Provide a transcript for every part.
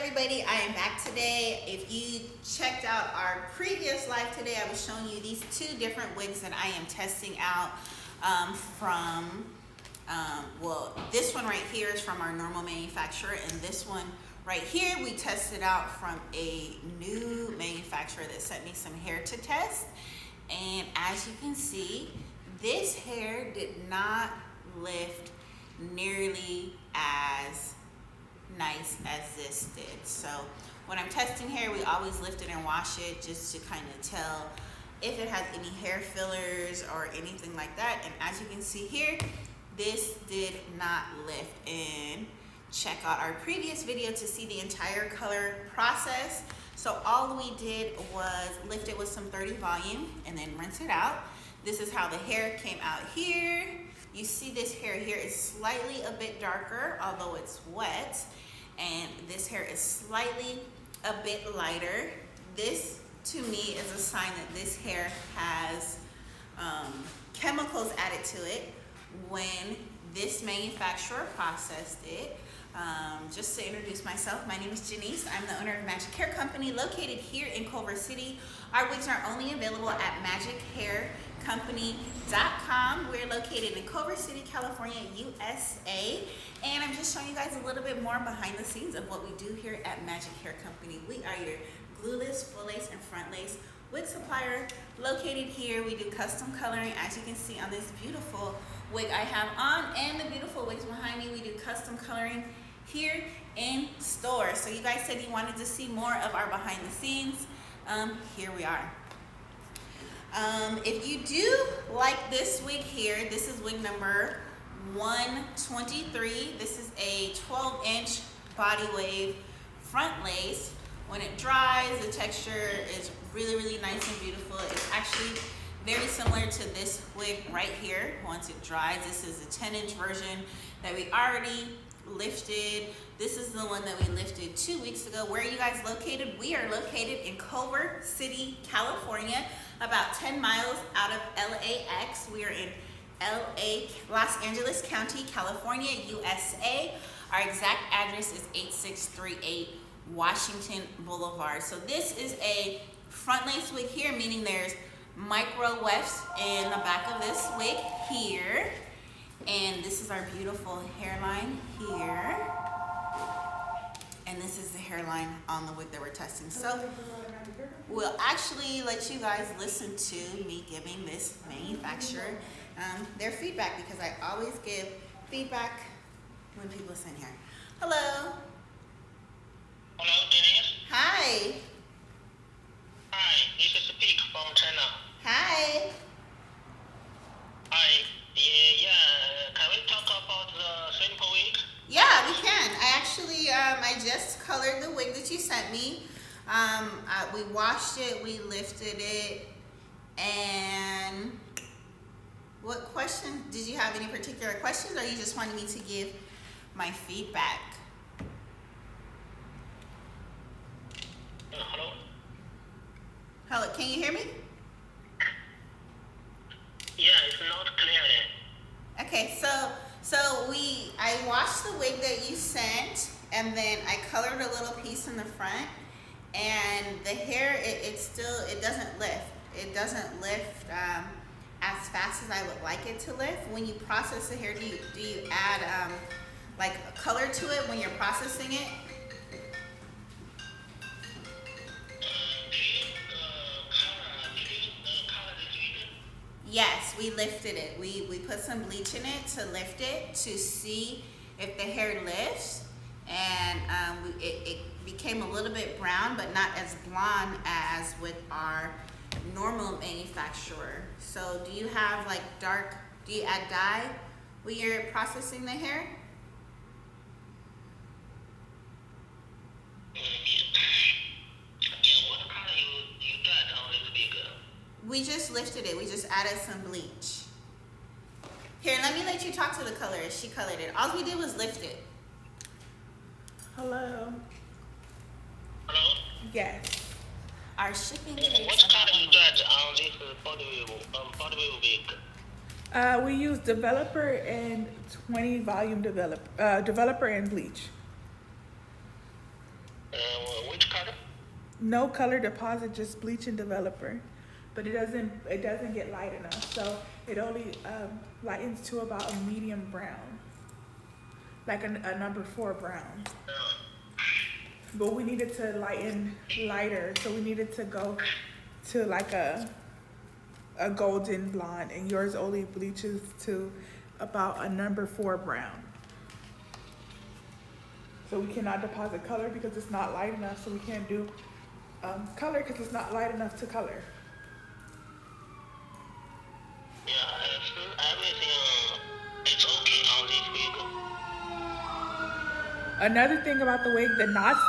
everybody, I am back today. If you checked out our previous live today, I was showing you these two different wigs that I am testing out well, this one right here is from our normal manufacturer, and this one right here we tested out from a new manufacturer that sent me some hair to test. And as you can see, this hair did not lift nearly as nice as this did. So when I'm testing hair, we always lift it and wash it just to kind of tell if it has any hair fillers or anything like that. And as you can see here, this did not lift. And check out our previous video to see the entire color process. So all we did was lift it with some 30 volume and then rinse it out. This is how the hair came out here. You see this hair here is slightly a bit darker, although it's wet. And this hair is slightly a bit lighter. This, to me, is a sign that this hair has chemicals added to it when this manufacturer processed it. Just to introduce myself, my name is Janice. I'm the owner of Magic Hair Company located here in Culver City. Our wigs are only available at magichaircompany.com. We're located in Culver City, California, USA. And I'm just showing you guys a little bit more behind the scenes of what we do here at Magic Hair Company. We are your glueless, full lace, and front lace wig supplier located here. We do custom coloring, as you can see on this beautiful wig I have on, and the beautiful wigs behind me. We do custom coloring here in store. So you guys said you wanted to see more of our behind the scenes. Here we are. If you do like this wig here, this is wig number 123. This is a 12-inch body wave front lace. When it dries, the texture is really, really nice and beautiful. It's actually very similar to this wig right here. Once it dries, this is a 10-inch version that we already lifted. This is the one that we lifted 2 weeks ago. Where are you guys located? We are located in Culver City, California, about 10 miles out of LAX. We are in Los Angeles County, California, USA. Our exact address is 8638 Washington Boulevard. So this is a front lace wig here, meaning there's micro wefts in the back of this wig here. And this is our beautiful hairline here. And this is the hairline on the wig that we're testing. So we'll actually let you guys listen to me giving this manufacturer their feedback, because I always give feedback when people send here. Hello. Hello, Denise. Hi. Hi, this is Pig from China. Hi. Hi. Yeah. Can we talk about the simple wig? Yeah, we can. I just colored the wig that you sent me. We washed it, we lifted it, and what question? Did you have any particular questions, or you just wanted me to give my feedback? Hello? Hello, can you hear me? Yeah, it's not clear. Okay, so I washed the wig that you sent, and then I colored a little piece in the front, and the hair, it doesn't lift. It doesn't lift as fast as I would like it to lift. When you process the hair, do you add like a color to it when you're processing it? Yes, we lifted it. We put some bleach in it to lift it to see if the hair lifts, and it became a little bit brown, but not as blonde as with our normal manufacturer. So do you have like do you add dye when you're processing the hair? We just lifted it. We just added some bleach. Here, let me let you talk to the colorist. She colored it. All we did was lift it. Hello. Hello? Yes. Our shipping What takes color about you got on this body wig? We use developer and 20 volume developer and bleach. which color? No color deposit, just bleach and developer, but it doesn't get light enough, so it only lightens to about a medium brown, like a number 4 brown. But we needed to lighten lighter, so we needed to go to like a golden blonde, and yours only bleaches to about a number 4 brown. So we cannot deposit color because it's not light enough, so we can't do color because it's not light enough to color. Yeah, everything it's okay on this wig. Another thing about the wig, the knots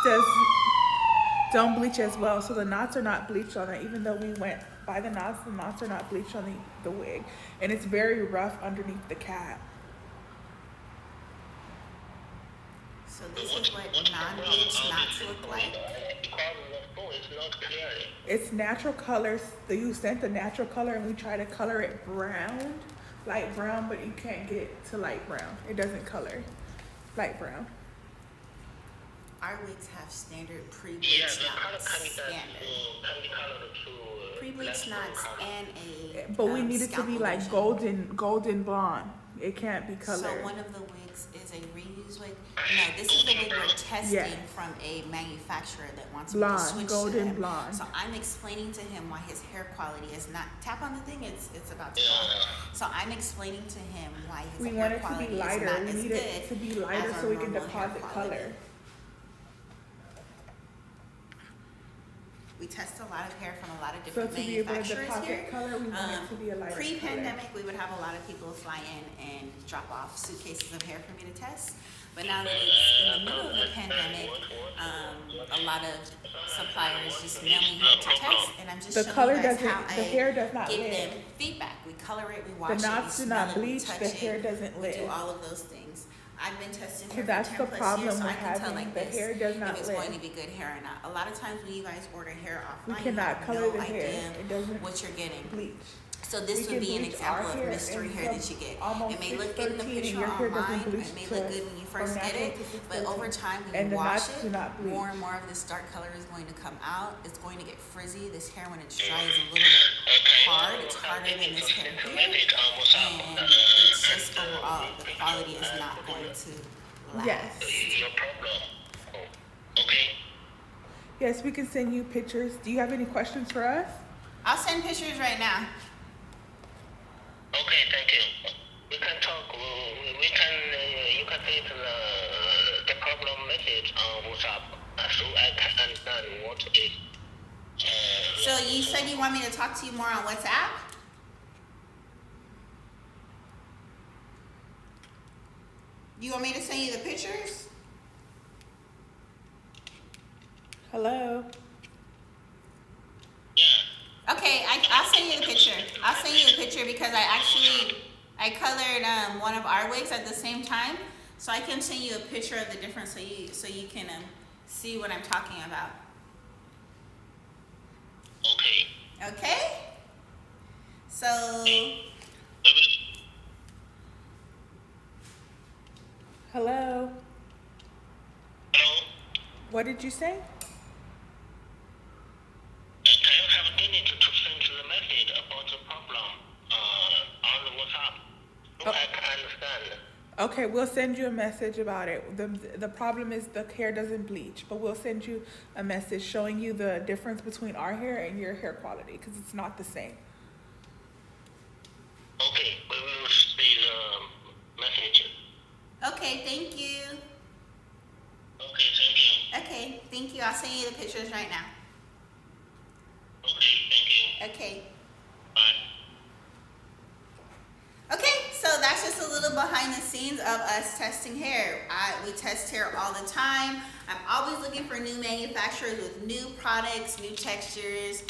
don't bleach as well, so the knots are not bleached on it. Even though we went by the knots are not bleached on the wig, and it's very rough underneath the cap. So this is what non-bleach knots look like. Because the phone is not clear. It's natural colors. You sent the natural color, and we try to color it brown, light brown, but you can't get it to light brown. It doesn't color light brown. Our wigs have standard Yeah, pre-bleach the color knots. can be done Standard. can be colored to Pre-bleach knots and a But we need it to be scalp like illusion. golden blonde. It can't be colored. So one of the wigs is a reuse wig. No, this is the wig we're testing Yes. from a manufacturer that wants me to Blonde, switch golden to him. blonde. So I'm explaining to him why his hair quality is not. Tap on the thing. It's about to go. So I'm explaining to him why his We hair want it to quality be is lighter. not We as need good it to be lighter as our so we can normal hair deposit quality. color. We test a lot of hair from a lot of So different to be able to manufacturers deposit here. color, we want it to be a lighter color. Pre-pandemic, we would have a lot of people fly in and drop off suitcases of hair for me to test. But now that it's in the middle of the pandemic, a lot of suppliers just mail me hair to test, and I'm just The showing color you guys doesn't- how the hair does not give live. them feedback. We color it, we wash it, The knots we do smell not it, we bleach, touch the it, hair doesn't we do live. all of those things. I've been testing So hair that's for 10 the plus years, problem so I we're can tell having. like The this hair does not if it's live. going to be good hair or not. A lot of times when you guys order hair We offline, you cannot have color no the hair. idea It doesn't what you're getting. bleach. So this We would can be an bleach example our of hair mystery and hair from that you get. almost It may look good in the 613 and picture your hair doesn't online, or bleach it may to- look good when you from first get natural it, to but 613. over time when And you the wash knots do it, not bleach. more and more of this dark color is going to come out. It's going to get frizzy. This hair when it's dry is a little bit hard. It's harder than this hair here. And it's just overall, the quality is not going to last. Yes. Your problem. Okay. Yes, we can send you pictures. Do you have any questions for us? I'll send pictures right now. Okay, thank you. We can talk. We can. You can take the problem message on WhatsApp, so I can understand what is. So you said you want me to talk to you more on WhatsApp? You want me to send you the pictures? Hello? Yeah. Okay, I'll send you the picture. I'll send you the picture because I colored one of our wigs at the same time, so I can send you a picture of the difference so you can see what I'm talking about. Okay. Okay? So Hello? Hello. What did you say? Can you have a minute to send the message about the problem on the WhatsApp? So I can understand. Okay, we'll send you a message about it. The problem is the hair doesn't bleach, but we'll send you a message showing you the difference between our hair and your hair quality because it's not the same. Okay, we will see the message. okay, thank you. Okay, thank you. Okay, thank you. I'll send you the pictures right now. Okay, thank you. Okay. Bye. Okay, so that's just a little behind the scenes of us testing hair. We test hair all the time. I'm always looking for new manufacturers with new products, new textures.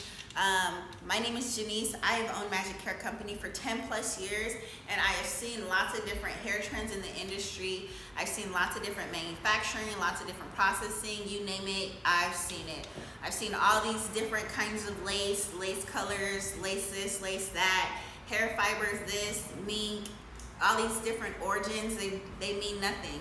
My name is Janice. I have owned Magic Hair Company for 10 plus years, and I have seen lots of different hair trends in the industry. I've seen lots of different manufacturing, lots of different processing, you name it, I've seen it. I've seen all these different kinds of lace colors, lace this, lace that, hair fibers this, mink, all these different origins, they mean nothing.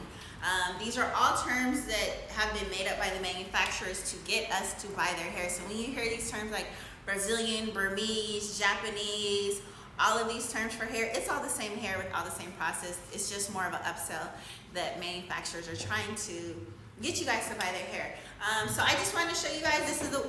These are all terms that have been made up by the manufacturers to get us to buy their hair. So when you hear these terms like Brazilian, Burmese, Japanese, all of these terms for hair, it's all the same hair with all the same process. It's just more of an upsell that manufacturers are trying to get you guys to buy their hair. So I just wanted to show you guys, this is the,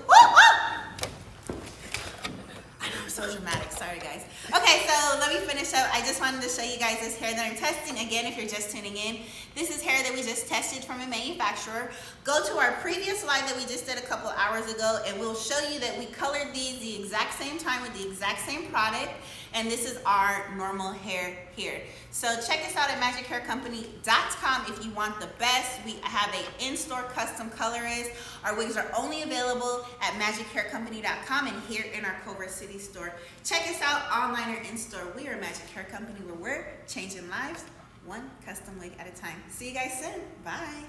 I know I'm so dramatic, sorry guys. Okay, so let me finish up. I just wanted to show you guys this hair that I'm testing. Again, if you're just tuning in, this is hair that we just tested from a manufacturer. Go to our previous live that we just did a couple hours ago, and we'll show you that we colored these the exact same time with the exact same product, and this is our normal hair here. So check us out at magichaircompany.com if you want the best. We have a in-store custom colorist. Our wigs are only available at magichaircompany.com and here in our Culver City store. Check us out online or in-store. We are Magic Hair Company, where we're changing lives one custom wig at a time. See you guys soon. Bye.